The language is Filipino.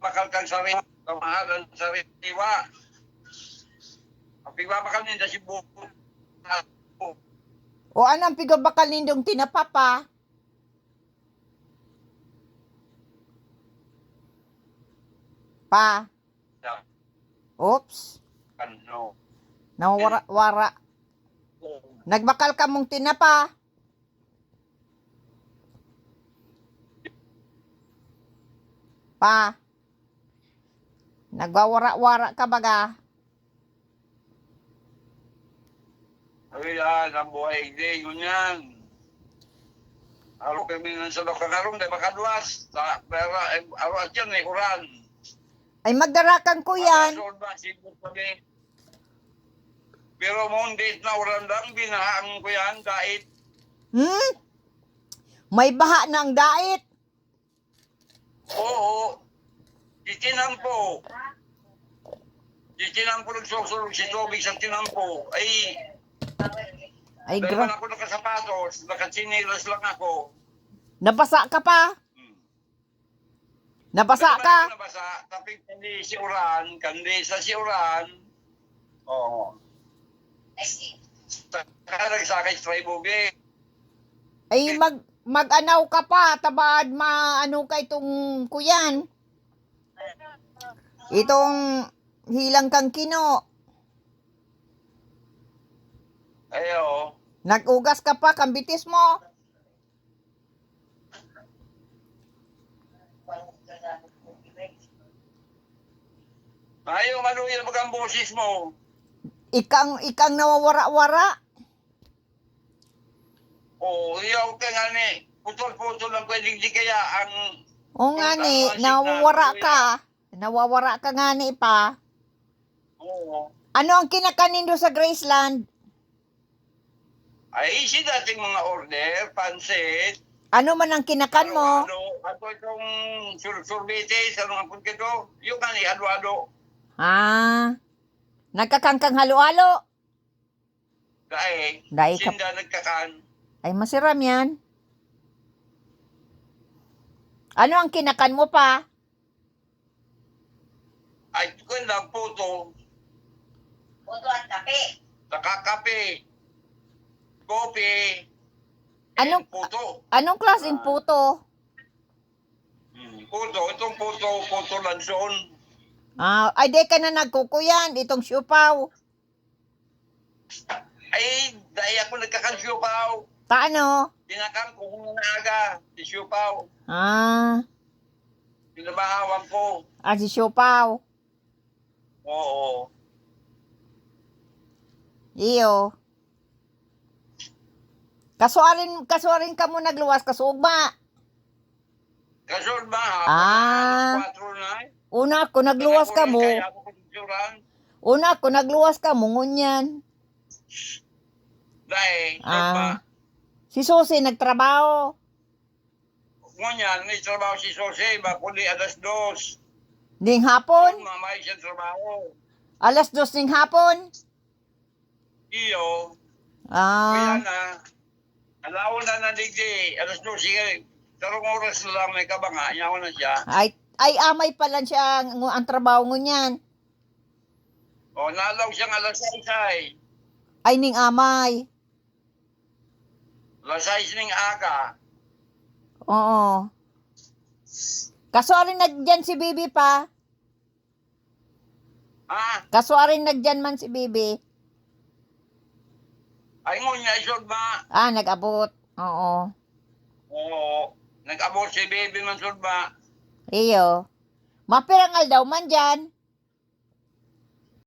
bakal kang sariwa, kamahalan sariwa. Ang pigmabakal ninda si buko. O anong pigabakal nindong tinapa pa? Pa. Oops. Ano? Nawara-wara. Nagbakal ka mong tinapa. Pa. Nagwawara-wara ka baga. Ayan, ang buhay hindi, ganyan. Araw kami ng sa lokang araw, di makadwas. Pero araw at yan, uran. Ay magdarakan ko yan. Pero mundit na uran lang, binahaan ko yan, dahil Hmm? May baha na ang dait. oo, titinampo. Titinampo nagsusulog si tubig sa tinampo. Ay, Dahil man ako nakasapatos, nakachinilas lang ako. Nabasa ka pa? Nabasa Dahil ka? man ako nabasa, tapi kandi sa si uran. Oo. Saka nagsakay sa tribugi. Ay, mag-anaw ka pa. Tabad maano ka itong kuyan. Itong hilang kang kino. Ayo. Nag-ugas ka pa, kambitis mo. Ayaw, manuyan mag ang boses mo. Ikang nawawara-wara. Oo, iyaw ka nga ni. Putol-putol lang pwedeng di kaya ang... O nga ni, nawawara ka. Nawawara ka nga ni pa. Oo. Ano ang kinakanin do sa Graceland? Ay, si dating mga order, pansit. Ano man ang kinakan mo? Ato itong surbete sa mga pagkito. Yung kani, halo-halo. Ah, nagkakangkang halo-halo. Dahil, Dahil ka- sinda nagkakan. Ay, masiram yan. Ano ang kinakan mo pa? Ay, kung lang puto, Puto at kape. nakakape, kopi, Anong- puto. Anong klaseng puto? Puto, itong puto lanson. Ah, ay, di ka na nagkukuyan. Itong siupaw. Ay, dahil ako nagkakansyo pa. Taano? Tinakam ko kung naaga, si Siupaw. Ah, Pinabahawan ko. si siupaw. Oo. Iyo. Kasuarin ka mo nagluwas kasugma. Kasunod ba ha? Ah. 4 na eh. Una ko nagluwas ka mo. Kaya ako pagsuran. Una ko nagluwas ka mo ngunyan. Dahil, Ah. Si Susi nagtrabaho. ngunyan, may trabaho si Jose, bakuli alas 2. Ding hapon. Mamay siya trabaho. Alas 2 ning hapon. Iyo, Ah, kaya na, alaw na nadigdi, alas 2 sige. Tarong oras na lang may kabanga, yawa na siya. ay amay pala siya ang trabaho ngunyan. O, nalaw siyang alas 6 ay. Ay ning amay. Alas 6 ning aga. Oo. Kasuarin nagdyan si Bibi pa. Ha? Kasuarin nagdyan man si Bibi. Ay ngunya, isod ba? Ah, nag-abot. Oo. Oo. Nag-abot si baby man sud ba? Iyo. Mapirangal daw man dyan.